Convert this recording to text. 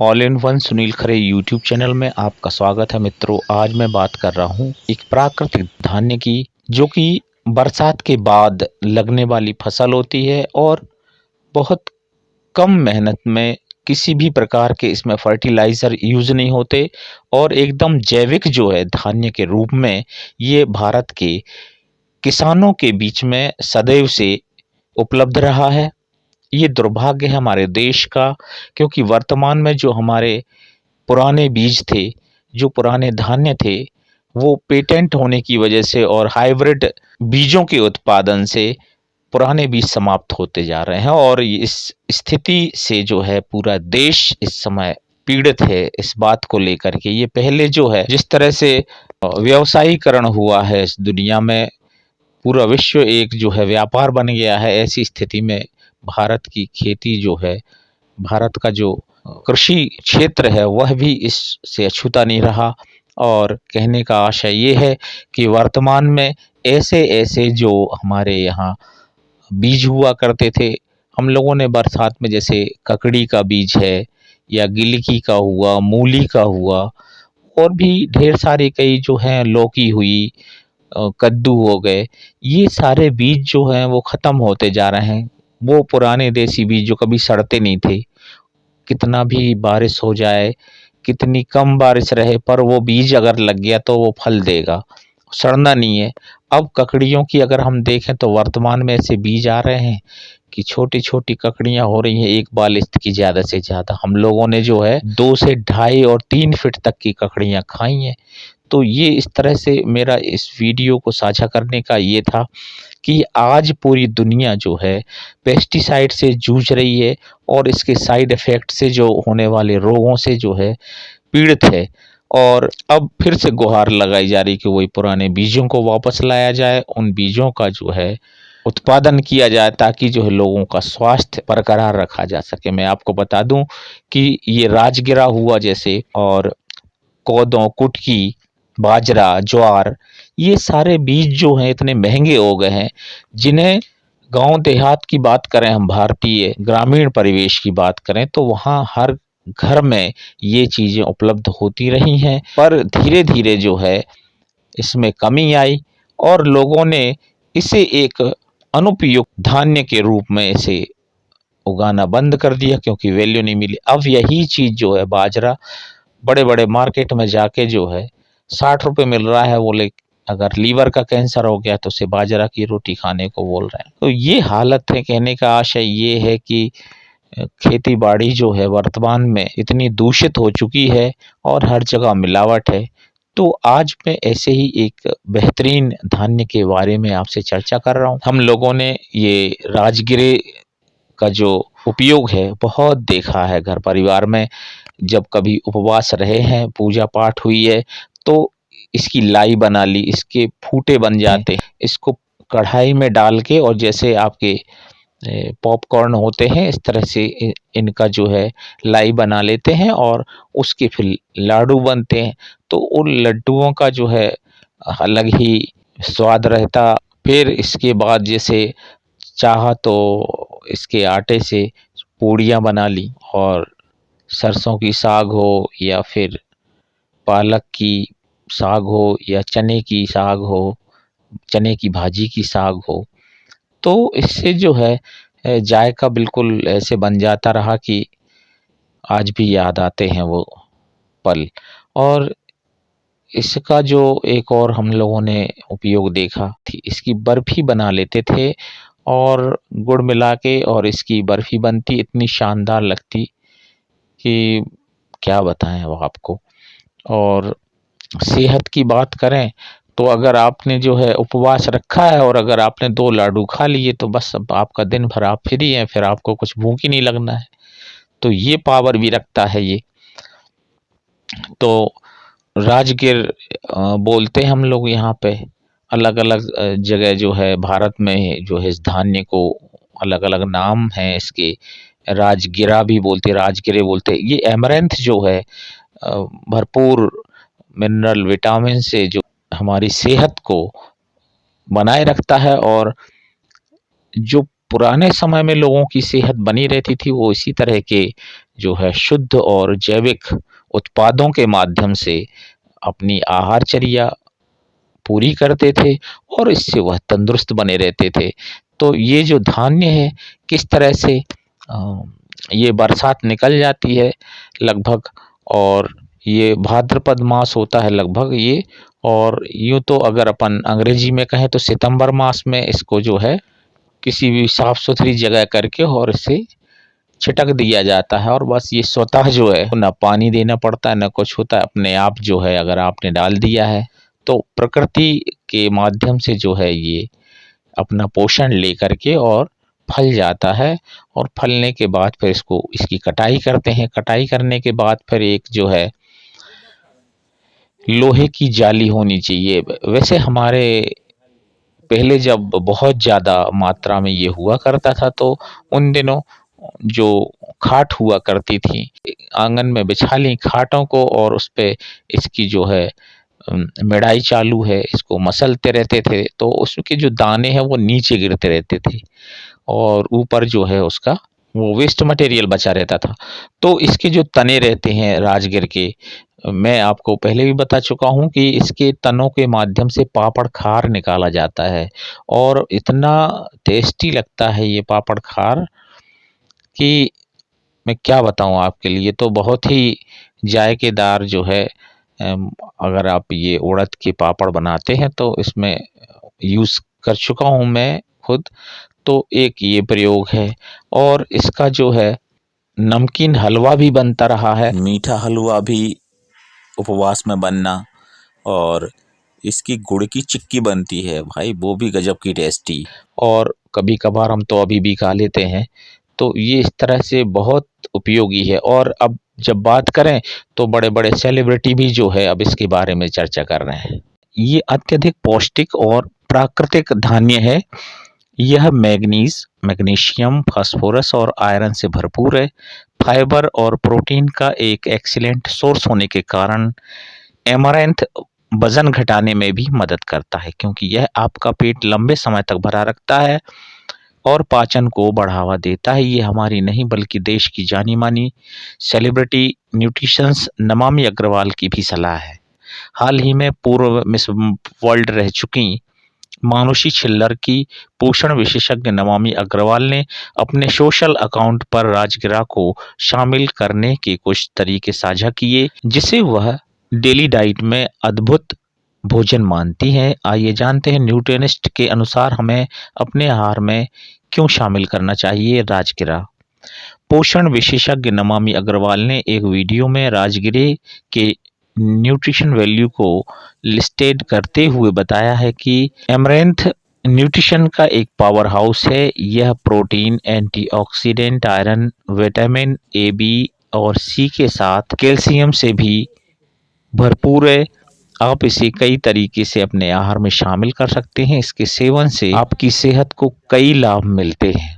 All in one Sunil Khare YouTube channel में आपका स्वागत है मित्रों। आज मैं बात कर रहा हूँ एक प्राकृतिक धान्य की, जो कि बरसात के बाद लगने वाली फसल होती है और बहुत कम मेहनत में, किसी भी प्रकार के इसमें फर्टिलाइज़र यूज़ नहीं होते और एकदम जैविक जो है धान्य के रूप में ये भारत के किसानों के बीच में सदैव से उपलब्ध रहा है। ये दुर्भाग्य है हमारे देश का, क्योंकि वर्तमान में जो हमारे पुराने बीज थे, जो पुराने धान्य थे, वो पेटेंट होने की वजह से और हाइब्रिड बीजों के उत्पादन से पुराने बीज समाप्त होते जा रहे हैं और इस स्थिति से जो है पूरा देश इस समय पीड़ित है इस बात को लेकर के। ये पहले जो है जिस तरह से व्यवसायीकरण हुआ है इस दुनिया में, पूरा विश्व एक जो है व्यापार बन गया है, ऐसी स्थिति में भारत की खेती जो है, भारत का जो कृषि क्षेत्र है वह भी इससे अछूता नहीं रहा। और कहने का आशय ये है कि वर्तमान में ऐसे-ऐसे जो हमारे यहाँ बीज हुआ करते थे, हम लोगों ने बरसात में, जैसे ककड़ी का बीज है या गिलकी का हुआ, मूली का हुआ और भी ढेर सारे कई जो हैं, लौकी हुई, कद्दू हो गए, ये सारे बीज जो हैं वो ख़त्म होते जा रहे हैं। वो पुराने देसी बीज जो कभी सड़ते नहीं थे, कितना भी बारिश हो जाए, कितनी कम बारिश रहे, पर वो बीज अगर लग गया तो वो फल देगा, सड़ना नहीं है। अब ककड़ियों की अगर हम देखें तो वर्तमान में ऐसे बीज आ रहे हैं कि छोटी-छोटी ककड़ियाँ हो रही हैं, एक बालिश्त की ज़्यादा से ज़्यादा। हम लोगों ने जो है 2 से ढाई और 3 फीट तक की ककड़ियाँ खाई हैं। तो ये इस तरह से मेरा इस वीडियो को साझा करने का ये था कि आज पूरी दुनिया जो है पेस्टिसाइड से जूझ रही है और इसके साइड इफ़ेक्ट से जो होने वाले रोगों से जो है पीड़ित है। और अब फिर से गुहार लगाई जा रही कि वही पुराने बीजों को वापस लाया जाए, उन बीजों का जो है उत्पादन किया जाए, ताकि जो है लोगों का स्वास्थ्य बरकरार रखा जा सके। मैं आपको बता दूं कि ये राजगिरा हुआ जैसे, और कोदो, कुटकी, बाजरा, ज्वार, ये सारे बीज जो हैं इतने महंगे हो गए हैं, जिन्हें गाँव देहात की बात करें, हम भारतीय ग्रामीण परिवेश की बात करें तो वहाँ हर घर में ये चीज़ें उपलब्ध होती रही हैं। पर धीरे-धीरे जो है इसमें कमी आई और लोगों ने इसे एक अनुपयुक्त धान्य के रूप में इसे उगाना बंद कर दिया, क्योंकि वैल्यू नहीं मिली। अब यही चीज़ जो है बाजरा बड़े-बड़े मार्केट में जाके जो है 60 रुपए मिल रहा है, बोले अगर लीवर का कैंसर हो गया तो उसे बाजरा की रोटी खाने को बोल रहे हैं। तो ये हालत है। कहने का आशय ये है कि खेती-बाड़ी जो है वर्तमान में इतनी दूषित हो चुकी है और हर जगह मिलावट है। तो आज मैं ऐसे ही एक बेहतरीन धान्य के बारे में आपसे चर्चा कर रहा हूँ। हम लोगों ने ये राजगिरे का जो उपयोग है बहुत देखा है घर परिवार में। जब कभी उपवास रहे हैं, पूजा पाठ हुई है, तो इसकी लाई बना ली, इसके फूटे बन जाते हैं, इसको कढ़ाई में डाल के और जैसे आपके पॉपकॉर्न होते हैं इस तरह से इनका जो है लाई बना लेते हैं और उसके फिर लाडू बनते हैं। तो उन लड्डुओं का जो है अलग ही स्वाद रहता। फिर इसके बाद जैसे चाहा तो इसके आटे से पूड़ियाँ बना ली, और सरसों की साग हो या फिर पालक की साग हो या चने की साग हो, चने की भाजी की साग हो, तो इससे जो है जायका बिल्कुल ऐसे बन जाता रहा कि आज भी याद आते हैं वो पल। और इसका जो एक और हम लोगों ने उपयोग देखा थी, इसकी बर्फ़ी बना लेते थे और गुड़ मिला के, और इसकी बर्फ़ी बनती, इतनी शानदार लगती कि क्या बताएँ अब आपको। और सेहत की बात करें तो अगर आपने जो है उपवास रखा है और अगर आपने 2 लाडू खा लिए तो बस अब आपका दिन भर आप फ्री हैं, फिर आपको कुछ भूख ही नहीं लगना है। तो ये पावर भी रखता है ये। तो राजगिर बोलते हैं हम लोग यहाँ पे। अलग-अलग जगह जो है भारत में जो है इस धान्य को अलग-अलग नाम हैं इसके। राजगिरा भी बोलते हैं, राजगिरे बोलते हैं। ये ऐमारैंथ जो है भरपूर मिनरल, विटामिन से जो हमारी सेहत को बनाए रखता है और जो पुराने समय में लोगों की सेहत बनी रहती थी, वो इसी तरह के जो है शुद्ध और जैविक उत्पादों के माध्यम से अपनी आहारचर्या पूरी करते थे और इससे वह तंदुरुस्त बने रहते थे। तो ये जो धान्य है, किस तरह से ये बरसात निकल जाती है लगभग, और ये भाद्रपद मास होता है लगभग ये, और यूँ तो अगर अपन अंग्रेजी में कहें तो सितंबर मास में इसको जो है किसी भी साफ-सुथरी जगह करके और इसे छिटक दिया जाता है, और बस ये स्वतः जो है ना पानी देना पड़ता है ना कुछ होता है, अपने आप जो है अगर आपने डाल दिया है तो प्रकृति के माध्यम से जो है ये अपना पोषण लेकर के और फल जाता है। और फलने के बाद फिर इसको इसकी कटाई करते हैं। कटाई करने के बाद फिर एक जो है लोहे की जाली होनी चाहिए। वैसे हमारे पहले जब बहुत ज़्यादा मात्रा में ये हुआ करता था तो उन दिनों जो खाट हुआ करती थी, आंगन में बिछा ली खाटों को और उस पे इसकी जो है मेड़ाई चालू है, इसको मसलते रहते थे, तो उसके जो दाने हैं वो नीचे गिरते रहते थे और ऊपर जो है उसका वो वेस्ट मटेरियल बचा रहता था। तो इसके जो तने रहते हैं राजगिर के, मैं आपको पहले भी बता चुका हूँ कि इसके तनों के माध्यम से पापड़ खार निकाला जाता है और इतना टेस्टी लगता है ये पापड़ खार कि मैं क्या बताऊँ आपके लिए। तो बहुत ही जायकेदार जो है, अगर आप ये उड़द के पापड़ बनाते हैं तो इसमें यूज़ कर चुका हूँ मैं खुद। तो एक ये प्रयोग है और इसका जो है नमकीन हलवा भी बनता रहा है, मीठा हलवा भी उपवास में बनना, और इसकी गुड़ की चिक्की बनती है भाई, वो भी गजब की टेस्टी, और कभी कभार हम तो अभी भी खा लेते हैं। तो ये इस तरह से बहुत उपयोगी है। और अब जब बात करें तो बड़े-बड़े सेलिब्रिटी भी जो है अब इसके बारे में चर्चा कर रहे हैं। ये अत्यधिक पौष्टिक और प्राकृतिक धान्य है। यह मैग्नीज, मैग्नीशियम, फास्फोरस और आयरन से भरपूर है। फाइबर और प्रोटीन का एक एक्सीलेंट सोर्स होने के कारण ऐमारैंथ वजन घटाने में भी मदद करता है, क्योंकि यह आपका पेट लंबे समय तक भरा रखता है और पाचन को बढ़ावा देता है। ये हमारी नहीं बल्कि देश की जानी-मानी सेलिब्रिटी न्यूट्रिशंस नमामि अग्रवाल की भी सलाह है। हाल ही में पूर्व मिस वर्ल्ड रह चुकी मानुषी छिल्लर की पोषण विशेषज्ञ नमामि अग्रवाल ने अपने सोशल अकाउंट पर राजगिरा को शामिल करने के कुछ तरीके साझा किए, जिसे वह डेली डाइट में अद्भुत भोजन मानती हैं। आइए जानते हैं न्यूट्रिशनिस्ट के अनुसार हमें अपने आहार में क्यों शामिल करना चाहिए राजगिरा। पोषण विशेषज्ञ नमामि अग्रवाल ने एक वीडियो में राजगिरे के न्यूट्रिशन वैल्यू को लिस्टेड करते हुए बताया है कि ऐमारैंथ न्यूट्रिशन का एक पावर हाउस है। यह protein, antioxidant, iron, vitamin A, B और सी के साथ कैल्शियम से भी भरपूर है। आप इसे कई तरीके से अपने आहार में शामिल कर सकते हैं। इसके सेवन से आपकी सेहत को कई लाभ मिलते हैं।